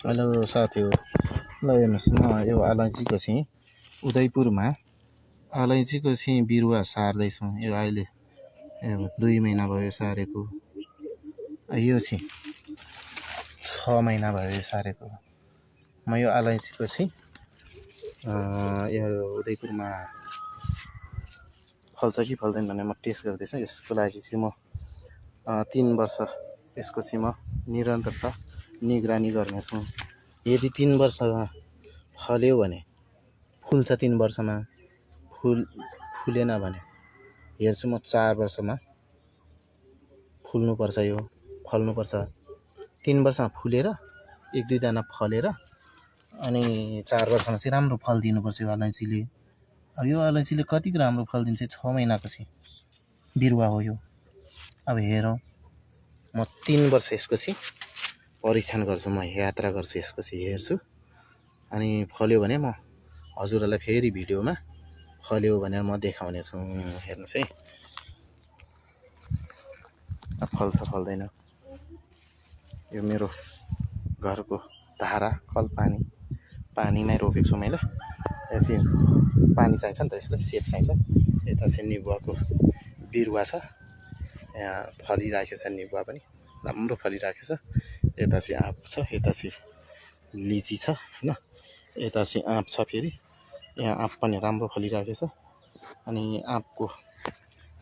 Hello साथीहरु, ल हेर्नुस् म यो अलैँचीको चाहिँ उदयपुरमा अलैँचीको चाहिँ बिरुवा सार्दैछु। यो अहिले 2 महिना भयो सारेको। यो चाहिँ 6 महिना भयो सारेको। म यो अलैँचीको चाहिँ यो उदयपुरमा फल्छ कि फल्दैन भने म टेस्ट गर्दैछु। यसको लागि चाहिँ म 3 वर्ष यसको चाहिँ म निरन्तरता निगरानी गर्नेछु। यदि 3 वर्षमा फल्यो भने फुल्छ, 3 वर्षमा फुलेन भने हेर्छु म 4 वर्षमा फुल्नुपर्छ, यो फल्नुपर्छ। 3 वर्षमा फुलेर 1-2 दाना फलेर अनि 4 वर्षमा चाहिँ राम्रो फल दिनुपर्छ यो अलैँचीले। अब यो अलैँचीले कति राम्रो फल दिन्छ, 6 महिनाको चाहिँ बिरुवा हो यो। अब हेरौँ, म 3 वर्ष यसको चाहिँ परीक्षण गर्छु, म यात्रा गर्छु, यसको चाहिँ हेर्छु। अनि फल्यो भने म हजुरहरूलाई फेरि भिडियोमा फल्यो भने म देखाउने छु। हेर्नुस् है, फल्छ फल्दैन। यो मेरो घरको धारा कल पानीमै रोपेको छु मैले। यसै पानी चाहिन्छ नि त, यसलाई सेप चाहिन्छ। यता चाहिँ निबुवाको बिरुवा छ, यहाँ फलिराखेको छ, निबुवा पनि राम्रो फलिराखेको छ। यता चाहिँ आँप छ, यता चाहिँ लिची छ हैन, यता चाहिँ आँप छ। फेरि यहाँ आँप पनि राम्रो फलिराखेको छ। अनि आँपको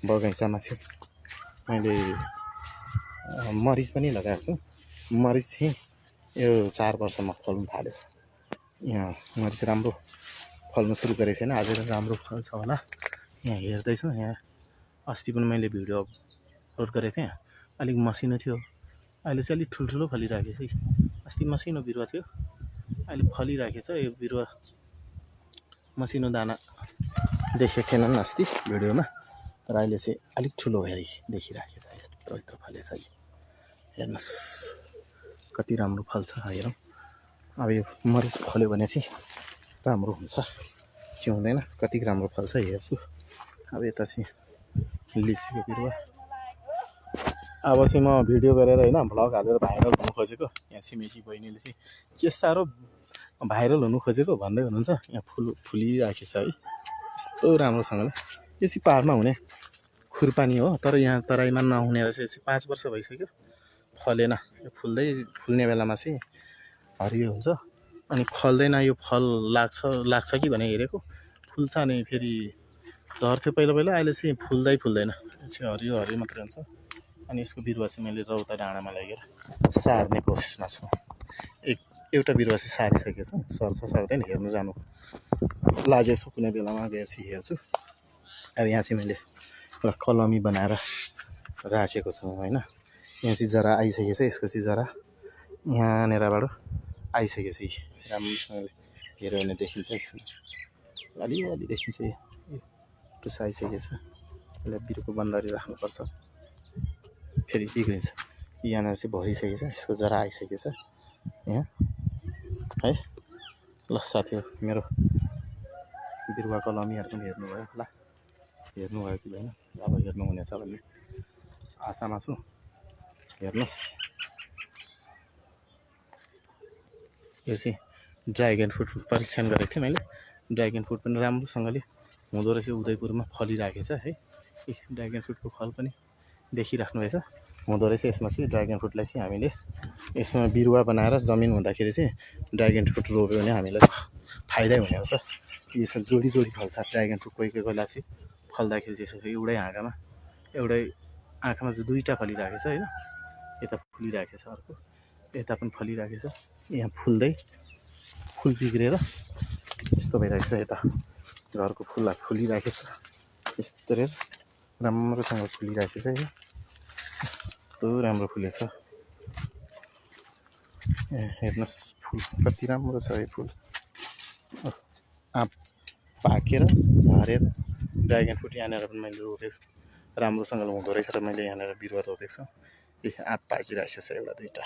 बगैँचामा चाहिँ मैले मरिच पनि लगाएको छु। मरिच चाहिँ यो 4 वर्षमा फल्नु थाल्यो। यहाँ मरिच राम्रो फल्नु सुरु गरेको छैन, अझै राम्रो फल्छ होला। यहाँ हेर्दैछु, यहाँ अस्ति पनि मैले भिडियो अपलोड गरेको थिएँ, अलिक मसिनो थियो। अहिले चाहिँ अलिक ठुल्ठुलो फलिराखेको छ। अस्ति मसिनो बिरुवा थियो, अहिले फलिराखेको छ। यो बिरुवा मसिनो दाना देखेको थिएनन् अस्ति भिडियोमा, तर अहिले चाहिँ अलिक ठुलो भएर देखिराखेको छ। यत्रो फलेछ। हेर्नुहोस् कति राम्रो फल्छ। हेरौँ अब यो मरिच फल्यो भने चाहिँ राम्रो हुन्छ, चिउँदैन। कति राम्रो फल्छ हेर्छु। अब यता चाहिँ लिचीको बिरुवा। अब चाहिँ म भिडियो गरेर होइन भ्लग हालेर भाइरल हुनु खोजेको। यहाँ छिमेकी बहिनीले चाहिँ के साह्रो भाइरल हुनु खोजेको भन्दै हुनुहुन्छ। यहाँ फुलिराखेको छ है, यस्तो राम्रोसँगले। यो चाहिँ पाहाडमा हुने खुर्पानी हो, तर यहाँ तराईमा नहुने रहेछ। यो चाहिँ 5 वर्ष भइसक्यो, फलेन। यो फुल्ने बेलामा चाहिँ हरियो हुन्छ, अनि फल्दैन। यो फल लाग्छ कि भने हेरेको, फुल्छ अनि फेरि झर्थ्यो पहिला। अहिले चाहिँ फुल्दैन, यो चाहिँ हरियो मात्रै हुन्छ। अनि यसको बिरुवा चाहिँ मैले रौता डाँडामा लगेर सार्ने कोसिसमा छु। एउटा बिरुवा चाहिँ सारिसकेको छु, सर्छ सर्दैन हेर्नु जानु लागेको छु। कुनै बेलामा गएर चाहिँ हेर्छु। अब यहाँ चाहिँ मैले एउटा कलमी बनाएर राखेको छु होइन। यहाँ चाहिँ जरा आइसकेको छ, यसको चाहिँ जरा यहाँनिरबाट आइसकेको छ। राम्रोसँगले हेऱ्यो भने देखिन्छ, यसमा अलिअलि देखिन्छ। यो टुसा आइसकेको छ, यसलाई बिरुको बन्दारी राख्नुपर्छ, फेरि बिग्रिन्छ। यहाँनिर चाहिँ भरिसकेको छ, यसको जरा आइसकेको छ यहाँ है। ल साथीहरू, मेरो बिरुवा कलमीहरू पनि हेर्नुभयो होला, हेर्नुभयो कि भएन अब हेर्नुहुनेछ भन्ने आशामा छु। हेर्नुहोस्, यो चाहिँ ड्रागन फ्रुट परीक्षण गरेको थिएँ मैले। ड्रागन फ्रुट पनि राम्रोसँगले हुँदो रहेछ, उदयपुरमा फलिराखेको छ है। ड्रागन फ्रुटको फल पनि देखिराख्नु भएछ, हुँदो रहेछ। यसमा चाहिँ ड्रागन फ्रुटलाई चाहिँ हामीले यसमा बिरुवा बनाएर जमिन हुँदाखेरि चाहिँ ड्रागन फ्रुट रोप्यो भने हामीलाई फाइदै हुने रहेछ। यसमा जोडी फल्छ ड्रागन फ्रुट। कोही बेला चाहिँ फल्दाखेरि चाहिँ एउटै आँखामा चाहिँ 2टा फलिराखेको छ होइन। यता फुलिराखेको छ, अर्को यता पनि फलिराखेको छ। यहाँ फुल बिग्रेर यस्तो भइरहेको छ। यता घरको फुलहरू फुलिराखेको छ, यस्तो राम्रोसँग फुलिराखेको छ। यस्तो राम्रो फुलेछ। हेर्नुहोस् फुल कति राम्रो छ। यो फुल आँप पाकेर झरेर ड्रागन फ्रुट यहाँनिर पनि मैले रोपेको छु, राम्रोसँगले हुँदो रहेछ र मैले यहाँनिर बिरुवा रोपेको छु। आँप पाकिरहेको छ, एउटा 2टा।